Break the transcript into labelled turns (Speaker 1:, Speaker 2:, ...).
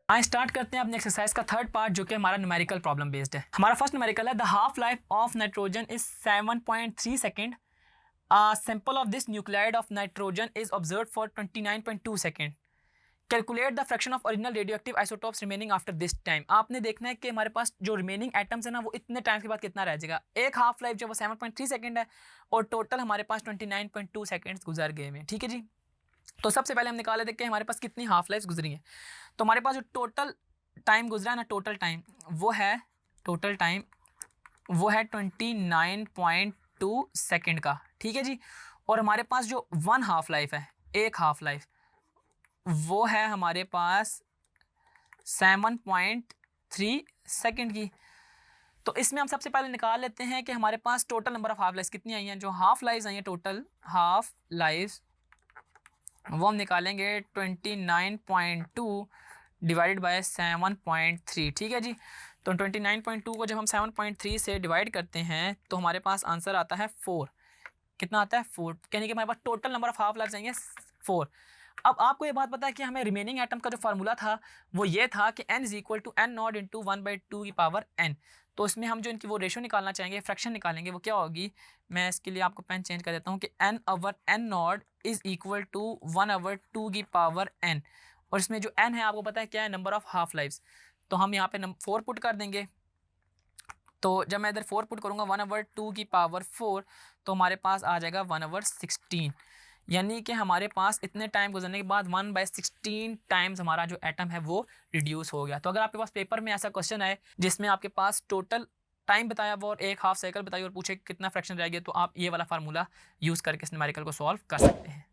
Speaker 1: आइए स्टार्ट करते हैं अपने एक्सरसाइज का थर्ड पार्ट जो कि हमारा न्यूमेरिकल प्रॉब्लम बेस्ड है। हमारा फर्स्ट न्यूमेरिकल है the half life of nitrogen is 7.3 second. Sample of this nuclide of nitrogen is observe for 29.2 second. Calculate the fraction of original radioactive isotopes remaining after this time. आपने देखना है कि हमारे पास जो remaining atoms है ना वो इतने टाइम के बाद कितना रह जाएगा। एक हाफ लाइफ जो वो 7.3 सेकेंड है और टोटल हमारे पास 29.2 सेकेंड्स गुजर गए हैं। ठीक है जी, तो सबसे पहले हम निकाल लेते हैं कि हमारे पास कितनी हाफ लाइफ गुजरी है। तो हमारे पास जो टोटल टाइम गुजरा है ना, टोटल टाइम वो है 29.2 सेकेंड का। ठीक है जी, और हमारे पास जो वन हाफ लाइफ है, एक हाफ लाइफ, वो है हमारे पास 7.3 सेकेंड की। तो इसमें हम सबसे पहले निकाल लेते हैं कि हमारे पास total number of half life कितनी आई हैं। जो हाफ लाइफ आई हैं, टोटल हाफ लाइफ, वो हम निकालेंगे 29.2 डिवाइडेड बाय 7.3। ठीक है जी, तो 29.2 को जब हम 7.3 से डिवाइड करते हैं तो हमारे पास आंसर आता है 4। कितना आता है? 4, यानी कि हमारे पास total number of half life चाहिए 4। अब आपको ये बात पता है कि हमें रिमेनिंग एटम का जो फार्मूला था वो ये था कि n equal to n naught into 1/2 की पावर n। तो इसमें हम जो इनकी वो रेशो निकालना चाहेंगे, फ्रैक्शन निकालेंगे, वो क्या होगी। मैं इसके लिए आपको पेन चेंज कर देता हूँ कि n naught is equal to 1/2 की पावर n। और इसमें जो n है आपको पता है क्या है, नंबर ऑफ हाफ लाइफ्स। तो हम यहाँ पे 4 पुट कर देंगे। तो जब मैं इधर 4 पुट करूँगा 1/2 की पावर 4, तो हमारे पास आ जाएगा 1/16। यानी कि हमारे पास इतने टाइम गुजरने के बाद 1/16 टाइम्स हमारा जो एटम है वो रिड्यूस हो गया। तो अगर आपके पास पेपर में ऐसा क्वेश्चन आए जिसमें आपके पास टोटल टाइम बताया हुआ और एक हाफ साइकिल बताई और पूछे कितना फ्रैक्शन रह गया, तो आप ये वाला फार्मूला यूज़ करके इस न्यूमेरिकल को सॉल्व कर सकते हैं।